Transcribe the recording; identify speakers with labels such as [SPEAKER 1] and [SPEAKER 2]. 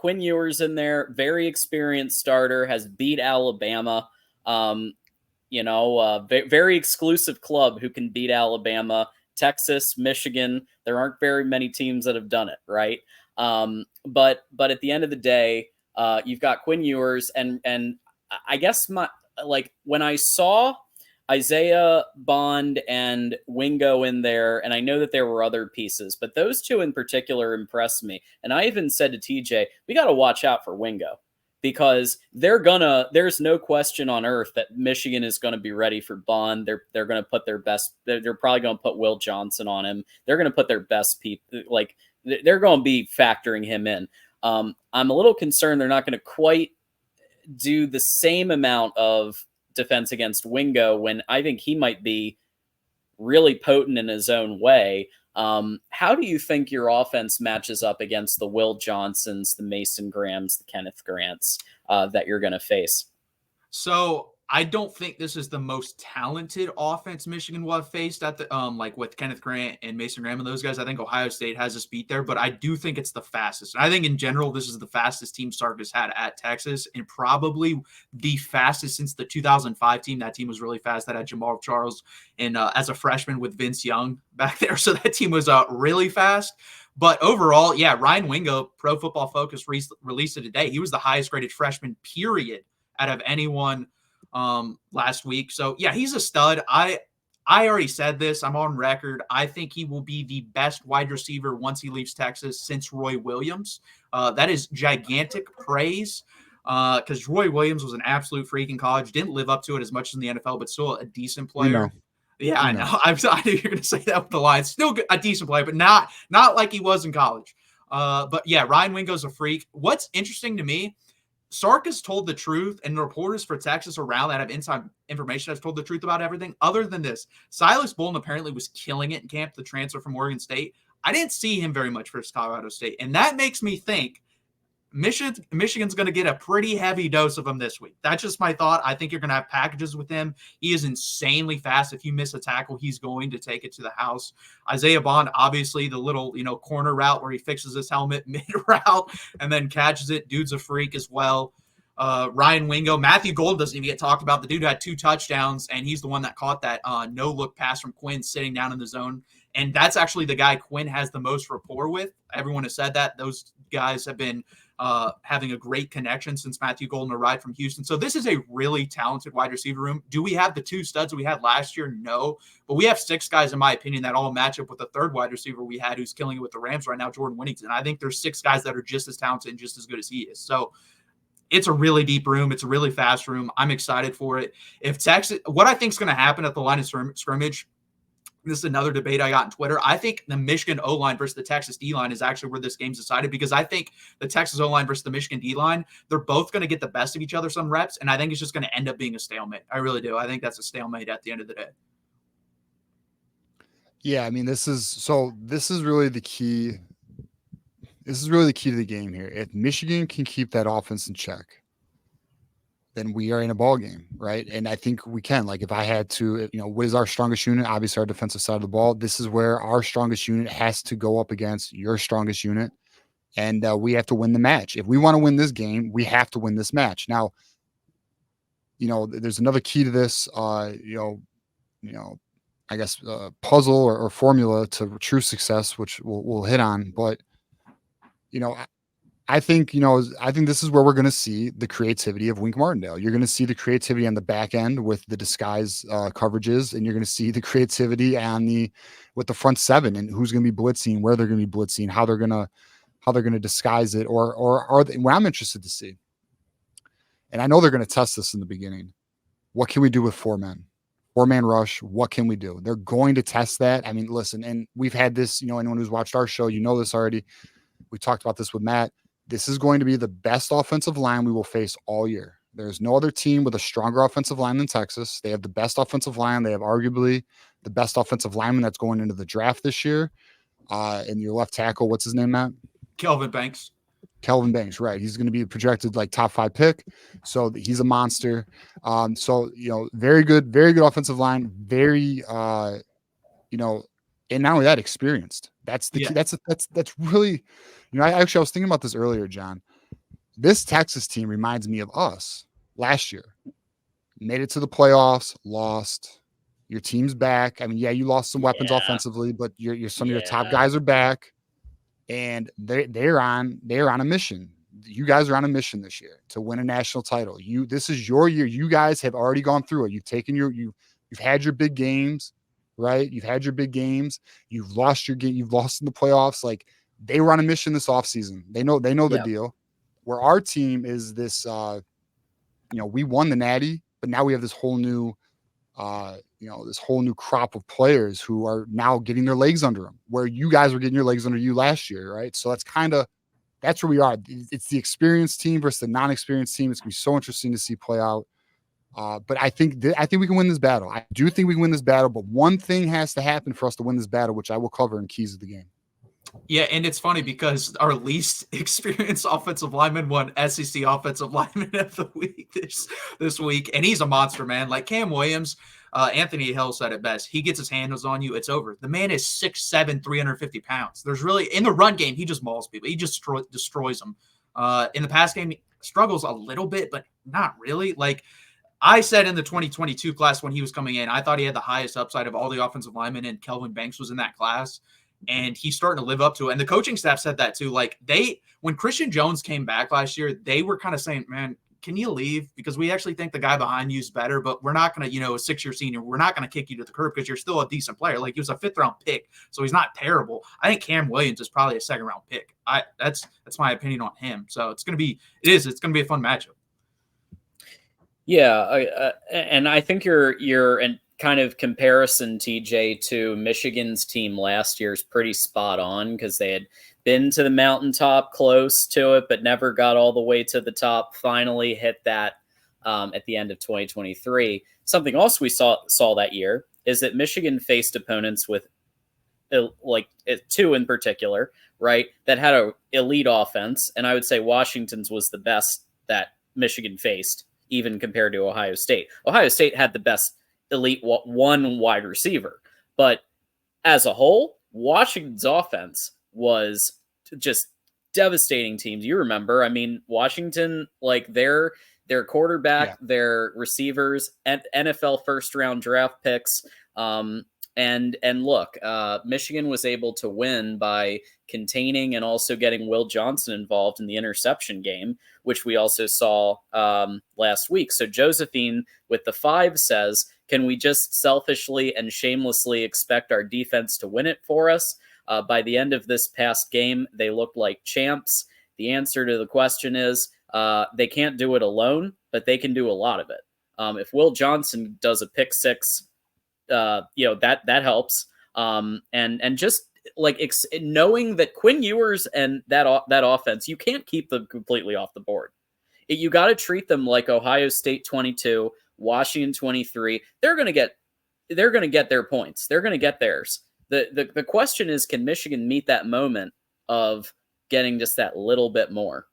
[SPEAKER 1] Quinn Ewers in there, very experienced starter, has beat Alabama. Very exclusive club who can beat Alabama, Texas, Michigan. There aren't very many teams that have done it, right? But at the end of the day, you've got Quinn Ewers, and I guess when I saw Isaiah Bond and Wingo in there, and I know that there were other pieces, but those two in particular impressed me. And I even said to TJ, we got to watch out for Wingo because there's no question on earth that Michigan is going to be ready for Bond. They're going to put their best, they're probably going to put Will Johnson on him. They're going to put their best people, like they're going to be factoring him in. I'm a little concerned they're not going to quite do the same amount of defense against Wingo when I think he might be really potent in his own way. How do you think your offense matches up against the Will Johnsons, the Mason Grahams, the Kenneth Grants that you're going to face?
[SPEAKER 2] So I don't think this is the most talented offense Michigan will have faced at the like with Kenneth Grant and Mason Graham and those guys. I think Ohio State has us beat there, but I do think it's the fastest. And I think in general, this is the fastest team Sark has had at Texas, and probably the fastest since the 2005 team. That team was really fast. That had Jamal Charles and as a freshman with Vince Young back there. So that team was really fast. But overall, yeah, Ryan Wingo, Pro Football Focus released it today. He was the highest graded freshman, period, out of anyone last week. So yeah, he's a stud. I already said this. I'm on record. I think he will be the best wide receiver once he leaves Texas since Roy Williams. That is gigantic praise because Roy Williams was an absolute freak in college. Didn't live up to it as much as in the NFL, but still a decent player. Yeah, I know. I knew you were going to say that with the line. Still a decent player, but not like he was in college. But yeah, Ryan Wingo's a freak. What's interesting to me, Sark has told the truth, and the reporters for Texas around that have inside information have told the truth about everything. Other than this, Silas Bolden apparently was killing it in camp, the transfer from Oregon State. I didn't see him very much for Colorado State, and that makes me think Michigan's going to get a pretty heavy dose of him this week. That's just my thought. I think you're going to have packages with him. He is insanely fast. If you miss a tackle, he's going to take it to the house. Isaiah Bond, obviously, the little corner route where he fixes his helmet mid-route and then catches it. Dude's a freak as well. Ryan Wingo. Matthew Gold doesn't even get talked about. The dude had 2 touchdowns, and he's the one that caught that no-look pass from Quinn sitting down in the zone. And that's actually the guy Quinn has the most rapport with. Everyone has said that. Those guys have been having a great connection since Matthew Golden arrived from Houston. So this is a really talented wide receiver room. Do we have the 2 studs we had last year? No. But we have 6 guys, in my opinion, that all match up with the third wide receiver we had who's killing it with the Rams right now, Jordan Whittington. I think there's 6 guys that are just as talented and just as good as he is. So it's a really deep room. It's a really fast room. I'm excited for it. If Texas, what I think is going to happen at the line of scrimmage, this is another debate I got on Twitter. I think the Michigan O-line versus the Texas D-line is actually where this game's decided, because I think the Texas O-line versus the Michigan D-line, they're both going to get the best of each other some reps, and I think it's just going to end up being a stalemate. I really do. I think that's a stalemate at the end of the day.
[SPEAKER 3] Yeah, I mean, this is really the key. This is really the key to the game here. If Michigan can keep that offense in check, then we are in a ball game, right? And I think we can. Like, if I had to, what is our strongest unit? Obviously, our defensive side of the ball. This is where our strongest unit has to go up against your strongest unit, and we have to win the match. If we want to win this game, we have to win this match. Now, there's another key to this. I guess puzzle or formula to true success, which we'll hit on, but I think this is where we're going to see the creativity of Wink Martindale. You're going to see the creativity on the back end with the disguise coverages, and you're going to see the creativity with the front 7 and who's going to be blitzing, where they're going to be blitzing, how they're going to disguise it, or are they, what I'm interested to see. And I know they're going to test this in the beginning. What can we do with 4-man rush? What can we do? They're going to test that. I mean, listen, and we've had this, anyone who's watched our show, this already. We talked about this with Matt. This is going to be the best offensive line we will face all year. There's no other team with a stronger offensive line than Texas. They have the best offensive line. They have arguably the best offensive lineman that's going into the draft this year. And your left tackle, what's his name, Matt?
[SPEAKER 2] Kelvin Banks,
[SPEAKER 3] right. He's going to be projected like top 5 pick. So he's a monster. Very good offensive line. Very, and not only that, experienced. That's the key. That's really, I was thinking about this earlier, John. This Texas team reminds me of us last year. Made it to the playoffs, lost. Your team's back. I mean, yeah, you lost some weapons
[SPEAKER 1] Yeah.
[SPEAKER 3] offensively, but some of your top
[SPEAKER 1] Yeah.
[SPEAKER 3] guys are back, and they're on a mission. You guys are on a mission this year to win a national title. This is your year. You guys have already gone through it. You've taken you've had your big games, right? You've had your big games. You've lost your game. You've lost in the playoffs. Like, they were on a mission this offseason. They know the
[SPEAKER 1] Yeah.
[SPEAKER 3] deal. Where our team is this, we won the Natty, but now we have this whole new this whole new crop of players who are now getting their legs under them, where you guys were getting your legs under you last year, right? So that's where we are. It's the experienced team versus the non-experienced team. It's gonna be so interesting to see play out. But I think we can win this battle. I do think we can win this battle, but one thing has to happen for us to win this battle, which I will cover in Keys of the Game.
[SPEAKER 2] Yeah, and it's funny because our least experienced offensive lineman won SEC Offensive Lineman of the Week this week, and he's a monster, man. Like Cam Williams, Anthony Hill said it best. He gets his handles on you, it's over. The man is 6'7", 350 pounds. There's really, in the run game, he just mauls people. He just destroys them. In the pass game, he struggles a little bit, but not really. Like I said in the 2022 class when he was coming in, I thought he had the highest upside of all the offensive linemen, and Kelvin Banks was in that class. And he's starting to live up to it. And the coaching staff said that too. Like when Christian Jones came back last year, they were kind of saying, man, can you leave? Because we actually think the guy behind you is better, but we're not going to, a 6-year senior, we're not going to kick you to the curb because you're still a decent player. Like, he was a 5th-round pick, so he's not terrible. I think Cam Williams is probably a 2nd-round pick. That's my opinion on him. So it's going to be a fun matchup.
[SPEAKER 1] Yeah. And I think you're in kind of comparison, TJ, to Michigan's team last year is pretty spot on, because they had been to the mountaintop, close to it, but never got all the way to the top. Finally hit that at the end of 2023. Something else we saw that year is that Michigan faced opponents with like 2 in particular, right, that had an elite offense. And I would say Washington's was the best that Michigan faced, even compared to Ohio State. Ohio State had the best elite one wide receiver, but as a whole, Washington's offense was just devastating teams. You remember, I mean, Washington, like their quarterback, their receivers, and NFL 1st-round draft picks. And look, Michigan was able to win by containing and also getting Will Johnson involved in the interception game, which we also saw last week. So Josephine with the 5 says, can we just selfishly and shamelessly expect our defense to win it for us? By the end of this past game, they looked like champs. The answer to the question is they can't do it alone, but they can do a lot of it. If Will Johnson does a pick 6, that helps. And just like knowing that Quinn Ewers and that offense, you can't keep them completely off the board. You got to treat them like Ohio State 22, Washington 23. They're going to get their points. They're going to get theirs. The question is, can Michigan meet that moment of getting just that little bit more?